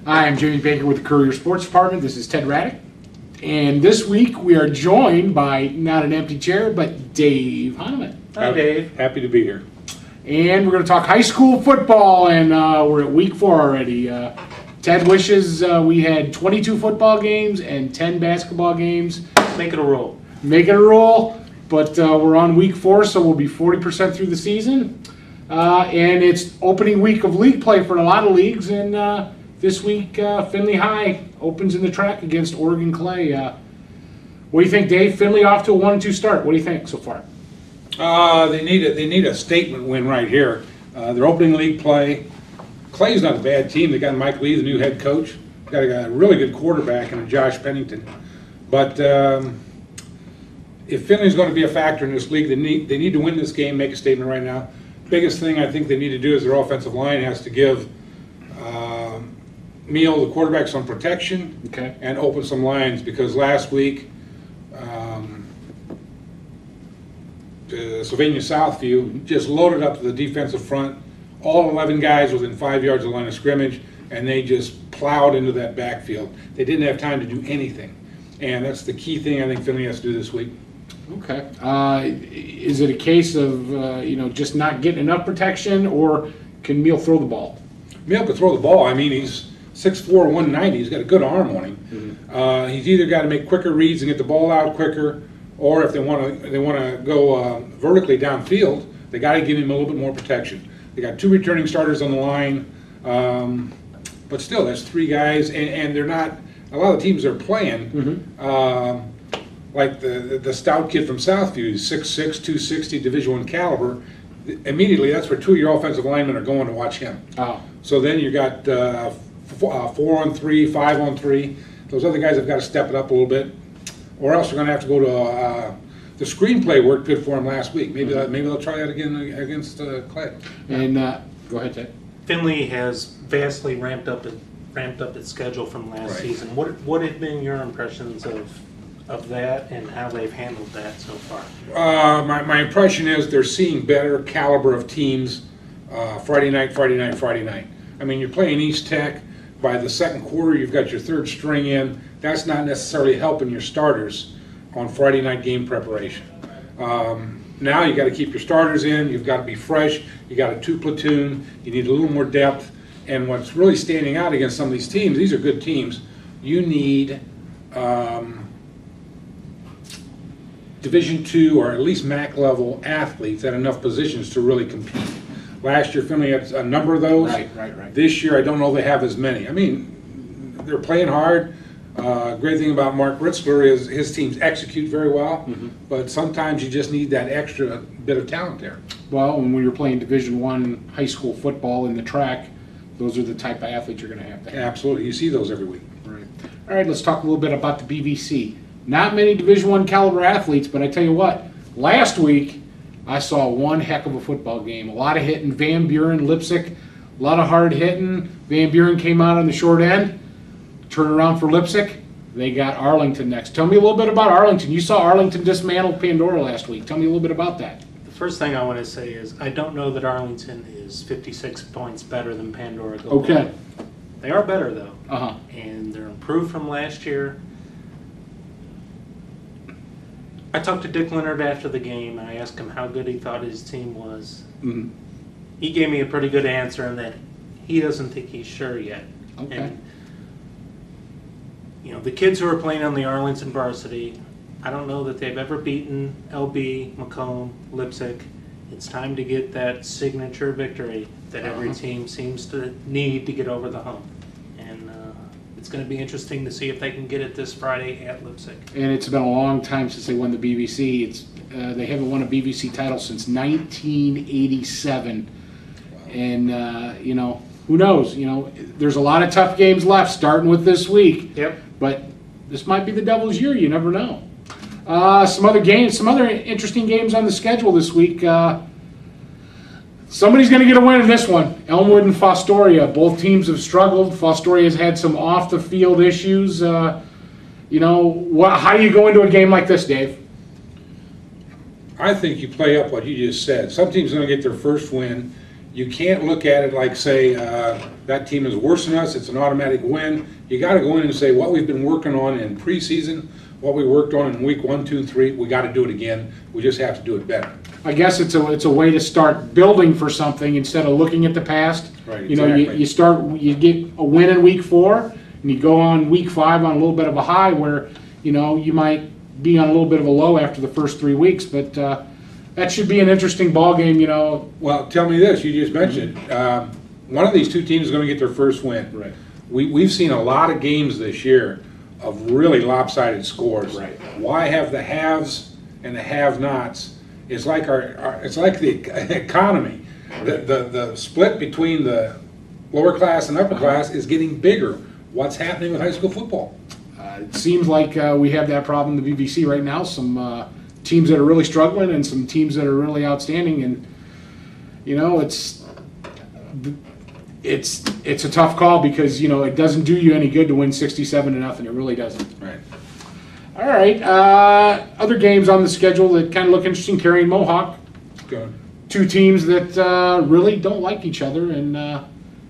Hi, I'm Jamie Baker with the Courier Sports Department. This is Ted Radick. And this week we are joined by not an empty chair, but Dave Hanneman. Hi, Dave. Happy to be here. And we're going to talk high school football, and we're at week 4 already. Ted wishes we had 22 football games and 10 basketball games. Make it a rule. Make it a rule, but we're on week 4, so we'll be 40% through the season. And it's opening week of league play for a lot of leagues, and this week, Findlay High opens in the track against Oregon Clay. What do you think, Dave? Findlay off to a 1-2 start. What do you think so far? They need a statement win right here. They're opening league play. Clay's not a bad team. They got Mike Lee, the new head coach. Got a really good quarterback and Josh Pennington. But if Findlay's going to be a factor in this league, they need to win this game. Make a statement right now. Biggest thing I think they need to do is their offensive line has to give Meal, the quarterback, some protection, Okay. and open some lines, because last week Sylvania Southview just loaded up to the defensive front, all 11 guys within 5 yards of the line of scrimmage, and they just plowed into that backfield. They didn't have time to do anything, and that's the key thing I think Findlay has to do this week. Okay. Is it a case of just not getting enough protection, or can Meal throw the ball? Meal could throw the ball. I mean, he's 6'4", 190. He's got a good arm on him. Mm-hmm. He's either got to make quicker reads and get the ball out quicker, or if they want to go vertically downfield, they got to give him a little bit more protection. They got 2 returning starters on the line, but still, that's 3 guys, and they're not. A lot of the teams they're playing, like the stout kid from Southview, 6'6", 260, Division I caliber. Immediately, that's where 2 of your offensive linemen are going to watch him. Oh. So then you got 4-on-3, 5-on-3. Those other guys have got to step it up a little bit, or else they're going to have to go to the screenplay worked good for them last week. Maybe they'll try that again against Clay. And go ahead, Ted. Findlay has vastly ramped up its schedule from last season. What have been your impressions of that, and how they've handled that so far? My impression is they're seeing better caliber of teams Friday night. I mean, you're playing East Tech. By the second quarter, you've got your 3rd string in. That's not necessarily helping your starters on Friday night game preparation. Now you got to keep your starters in. You've got to be fresh. You got a 2 platoon. You need a little more depth. And what's really standing out against some of these teams, these are good teams, you need Division II or at least MAC level athletes at enough positions to really compete. Last year, Findlay had a number of those. Right. This year, I don't know they have as many. I mean, they're playing hard. Great thing about Mark Ritzler is his teams execute very well, but sometimes you just need that extra bit of talent there. Well, and when you're playing Division I high school football in the track, those are the type of athletes you're going to have. Absolutely. You see those every week. Right. All right, let's talk a little bit about the BVC. Not many Division I caliber athletes, but I tell you what, last week I saw one heck of a football game. A lot of hitting. Van Buren, Lipsick, a lot of hard hitting. Van Buren came out on the short end. Turn around for Lipsick. They got Arlington next. Tell me a little bit about Arlington. You saw Arlington dismantle Pandora last week. Tell me a little bit about that. The first thing I want to say is I don't know that Arlington is 56 points better than Pandora. Okay. They are better, though. Uh-huh. And they're improved from last year. I talked to Dick Leonard after the game, and I asked him how good he thought his team was. Mm-hmm. He gave me a pretty good answer in that he doesn't think he's sure yet. Okay. And, the kids who are playing on the Arlington varsity, I don't know that they've ever beaten LB, Macomb, Lipsick. It's time to get that signature victory that every team seems to need to get over the hump. And it's going to be interesting to see if they can get it this Friday at Lipsick. And it's been a long time since they won the BVC. They haven't won a BVC title since 1987. And, who knows? There's a lot of tough games left, starting with this week. Yep. But this might be the Devil's year. You never know. Some other interesting games on the schedule this week. Somebody's going to get a win in this one. Elmwood and Fostoria. Both teams have struggled. Fostoria has had some off-the-field issues. How do you go into a game like this, Dave? I think you play up what you just said. Some teams are going to get their first win, you can't look at it like, say, that team is worse than us, it's an automatic win. You got to go in and say what we've been working on in preseason, what we worked on in week 1, 2, 3, we got to do it again. We just have to do it better. I guess it's a way to start building for something instead of looking at the past. Right, You know, exactly. you get a win in week 4, and you go on week 5 on a little bit of a high where, you know, you might be on a little bit of a low after the first 3 weeks, but that should be an interesting ball game, you know. Well, tell me this, you just mentioned it. One of these two teams is going to get their first win. Right. We've seen a lot of games this year of really lopsided scores. Right. Why have the haves and the have-nots? It's like it's like the economy. The split between the lower class and upper class is getting bigger. What's happening with high school football? It seems like we have that problem in the BVC right now. Some teams that are really struggling and some teams that are really outstanding. And, you know, it's a tough call because, you know, it doesn't do you any good to win 67-0. It really doesn't. Right. All right. Other games on the schedule that kind of look interesting. Carey and Mohawk. Good. Two teams that really don't like each other, and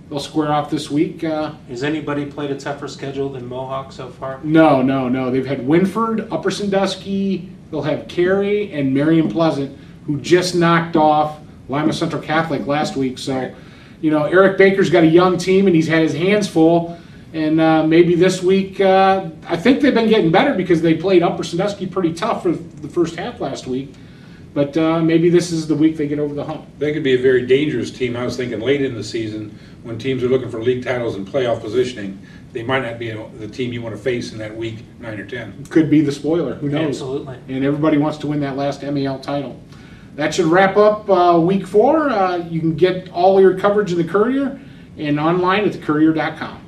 they'll square off this week. Has anybody played a tougher schedule than Mohawk so far? No. They've had Winford, Upper Sandusky, they'll have Carey, and Marion Pleasant, who just knocked off Lima Central Catholic last week. So, you know, Eric Baker's got a young team, and he's had his hands full. And maybe this week, I think they've been getting better because they played Upper Sandusky pretty tough for the first half last week. But maybe this is the week they get over the hump. They could be a very dangerous team. I was thinking late in the season when teams are looking for league titles and playoff positioning, they might not be the team you want to face in that week 9 or 10. Could be the spoiler. Who knows? Absolutely. And everybody wants to win that last MAL title. That should wrap up week 4. You can get all your coverage in the Courier and online at thecourier.com.